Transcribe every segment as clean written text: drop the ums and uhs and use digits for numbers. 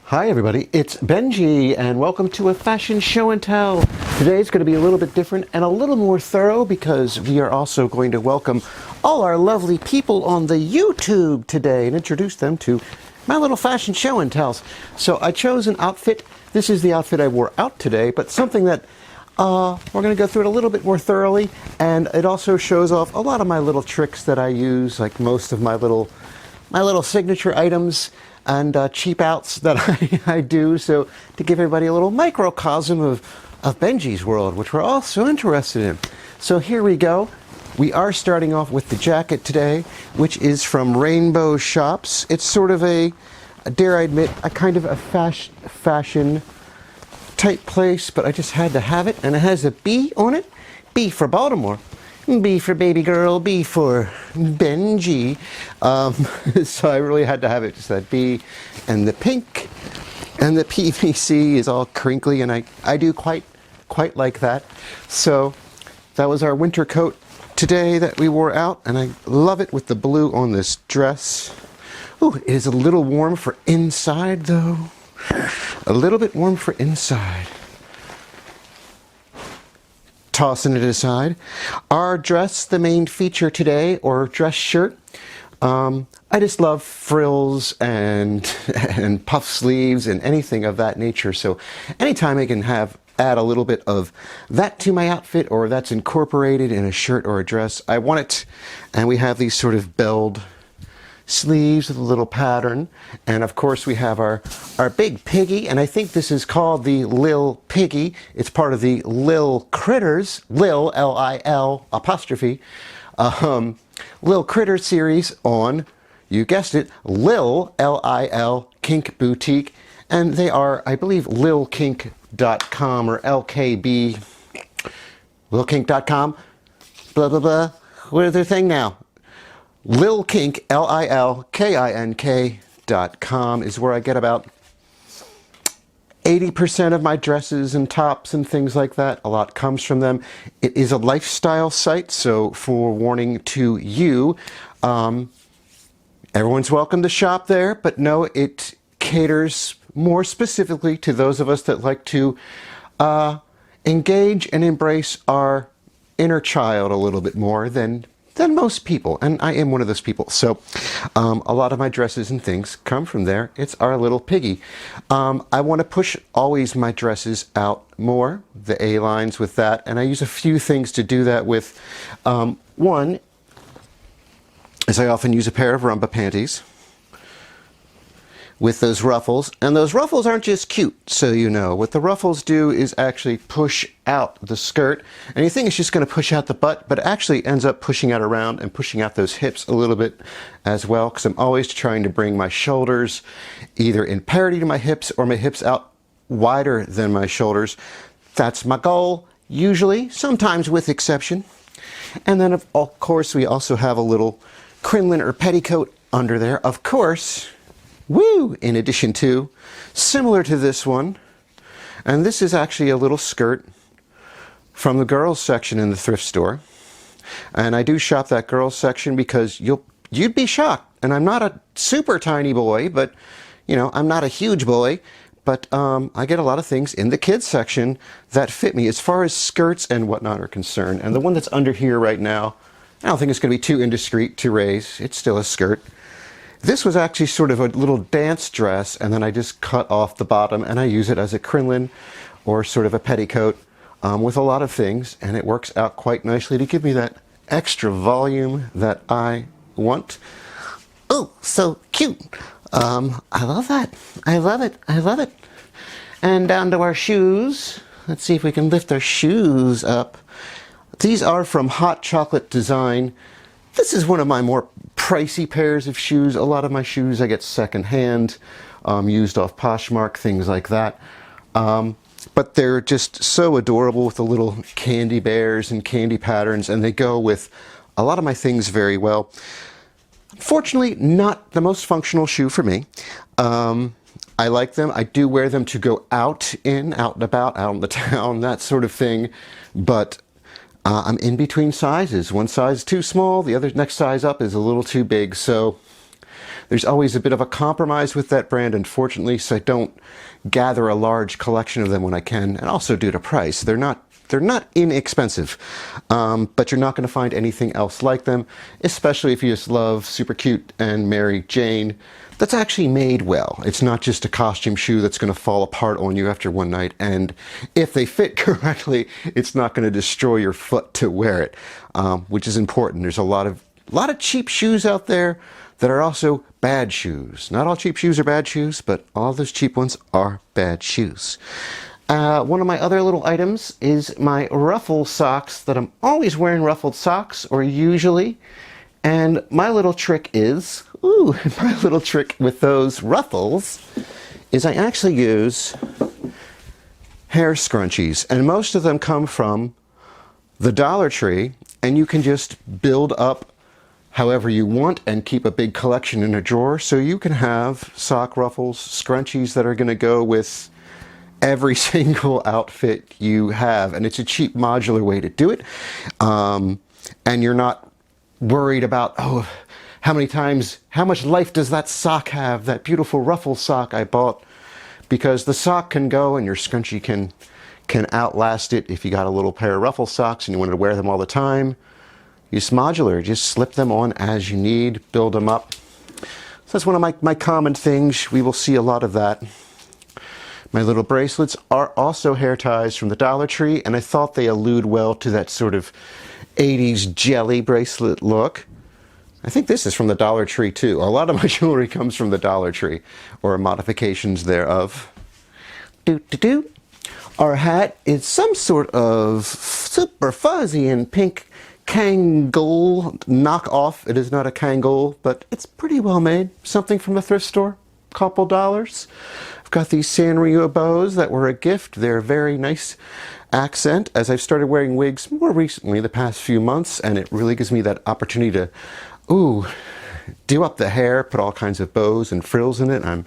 Hi everybody, it's Benji and welcome to a fashion show and tell. Today's going to be a little bit different and a little more thorough because we are also going to welcome all our lovely people on the YouTube today and introduce them to my little fashion show and tells. So I chose an outfit. This is the outfit I wore out today, but something that we're going to go through it a little bit more thoroughly, and it also shows off a lot of my little tricks that I use, like most of my little signature items and cheap outs that I do, so to give everybody a little microcosm of Benji's world, which we're all so interested in. So here we go. We are starting off with the jacket today, which is from Rainbow Shops. It's sort of a dare I admit, a kind of a fashion type place, but I just had to have it, and it has a B on it. B for Baltimore. B for baby girl, B for Benji. So I really had to have it, just that B and the pink, and the PVC is all crinkly, and I do quite like that. So that was our winter coat today that we wore out, and I love it with the blue on this dress. Ooh, it is a little warm for inside though. A little bit warm for inside. Tossing it aside. Our dress, the main feature today, or dress shirt. I just love frills and puff sleeves and anything of that nature. So anytime I can add a little bit of that to my outfit, or that's incorporated in a shirt or a dress, I want it. And we have these sort of belled sleeves with a little pattern, and of course we have our big piggy, and I think this is called the Lil Piggy. It's part of the Lil Critters, Lil L-I-L apostrophe Lil Critter series on, you guessed it, Lil L-I-L Kink Boutique, and they are, I believe, lilkink.com or LKB, lilkink.com, blah blah blah. What is their thing now? Lil Kink, LILKINK.com is where I get about 80% of my dresses and tops and things like that. A lot comes from them. It is a lifestyle site, so forewarning to you, everyone's welcome to shop there, but no, it caters more specifically to those of us that like to engage and embrace our inner child a little bit more than most people, and I am one of those people. So a lot of my dresses and things come from there. It's our little piggy. I want to push always my dresses out more, the A-lines with that, and I use a few things to do that with. One is I often use a pair of rumba panties with those ruffles, and those ruffles aren't just cute, so you know. What the ruffles do is actually push out the skirt, and you think it's just going to push out the butt, but it actually ends up pushing out around and pushing out those hips a little bit as well, because I'm always trying to bring my shoulders either in parity to my hips or my hips out wider than my shoulders. That's my goal, usually, sometimes with exception. And then of course we also have a little crinoline or petticoat under there, of course. Woo! In addition to, similar to this one, and this is actually a little skirt from the girls section in the thrift store, and I do shop that girls section because you'd be shocked, and I'm not a super tiny boy, but you know, I'm not a huge boy, but I get a lot of things in the kids section that fit me as far as skirts and whatnot are concerned. And the one that's under here right now, I don't think it's going to be too indiscreet to raise. It's still a skirt. This was actually sort of a little dance dress, and then I just cut off the bottom, and I use it as a crinoline or sort of a petticoat with a lot of things, and it works out quite nicely to give me that extra volume that I want. Oh, so cute. I love that. I love it. I love it. And down to our shoes. Let's see if we can lift our shoes up. These are from Hot Chocolate Design. This is one of my more pricey pairs of shoes. A lot of my shoes I get secondhand, used off Poshmark, things like that. But they're just so adorable with the little candy bears and candy patterns, and they go with a lot of my things very well. Unfortunately, not the most functional shoe for me. I like them. I do wear them to go out and about, out in the town, that sort of thing. But I'm in between sizes. One size is too small, the other next size up is a little too big. So There's always a bit of a compromise with that brand, unfortunately, so I don't gather a large collection of them when I can, and also due to price. They're not inexpensive, but you're not going to find anything else like them, especially if you just love super cute and Mary Jane. That's actually made well. It's not just a costume shoe that's going to fall apart on you after one night, and if they fit correctly, it's not going to destroy your foot to wear it, which is important. There's a lot of cheap shoes out there that are also bad shoes. Not all cheap shoes are bad shoes, but all those cheap ones are bad shoes. One of my other little items is my ruffle socks that I'm always wearing ruffled socks, or usually. And my little trick with those ruffles is I actually use hair scrunchies. And most of them come from the Dollar Tree, and you can just build up however you want and keep a big collection in a drawer. So you can have sock ruffles, scrunchies that are going to go with every single outfit you have, and it's a cheap modular way to do it, and you're not worried about, oh, how much life does that sock have, that beautiful ruffle sock I bought, because the sock can go and your scrunchie can outlast it. If you got a little pair of ruffle socks and you wanted to wear them all the time, use modular, just slip them on as you need, build them up. So that's one of my common things. We will see a lot of that. My little bracelets are also hair ties from the Dollar Tree, and I thought they allude well to that sort of 80s jelly bracelet look. I think this is from the Dollar Tree too. A lot of my jewelry comes from the Dollar Tree, or modifications thereof. Our hat is some sort of super fuzzy and pink Kangol knockoff. It is not a Kangol, but it's pretty well made. Something from the thrift store, couple dollars. I've got these Sanrio bows that were a gift. They're a very nice accent as I've started wearing wigs more recently, the past few months, and it really gives me that opportunity to, do up the hair, put all kinds of bows and frills in it. I'm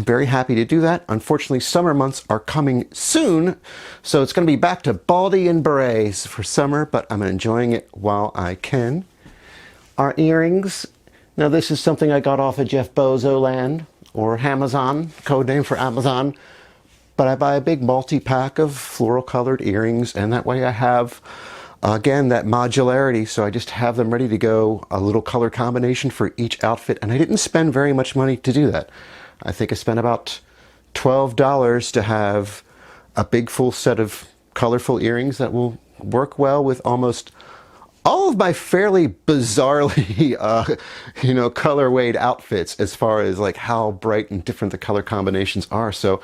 very happy to do that. Unfortunately, summer months are coming soon, so it's going to be back to baldy and berets for summer, but I'm enjoying it while I can. Our earrings. Now, this is something I got off of Jeff Bozo Land, or Amazon, code name for Amazon. But I buy a big multi-pack of floral colored earrings, and that way I have, again, that modularity, so I just have them ready to go, a little color combination for each outfit, and I didn't spend very much money to do that. I think I spent about $12 to have a big full set of colorful earrings that will work well with almost all of my fairly bizarrely, color-weighted outfits as far as like how bright and different the color combinations are. So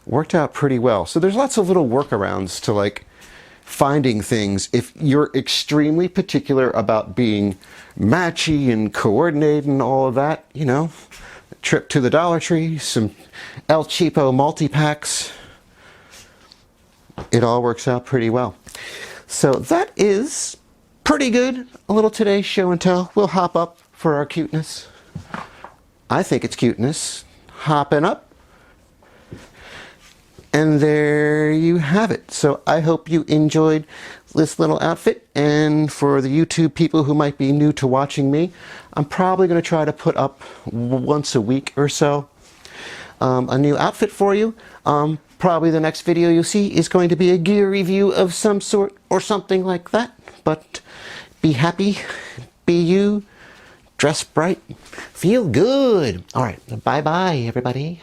worked out pretty well. So there's lots of little workarounds to like finding things. If you're extremely particular about being matchy and coordinated and all of that, trip to the Dollar Tree, some El Cheapo multi-packs, it all works out pretty well. So that is pretty good. A little today's show and tell. We'll hop up for our cuteness. I think it's cuteness. Hopping up. And there you have it. So I hope you enjoyed this little outfit. And for the YouTube people who might be new to watching me, I'm probably going to try to put up once a week or so a new outfit for you. Probably the next video you'll see is going to be a gear review of some sort or something like that. But be happy, be you, dress bright, feel good. All right, bye-bye, everybody.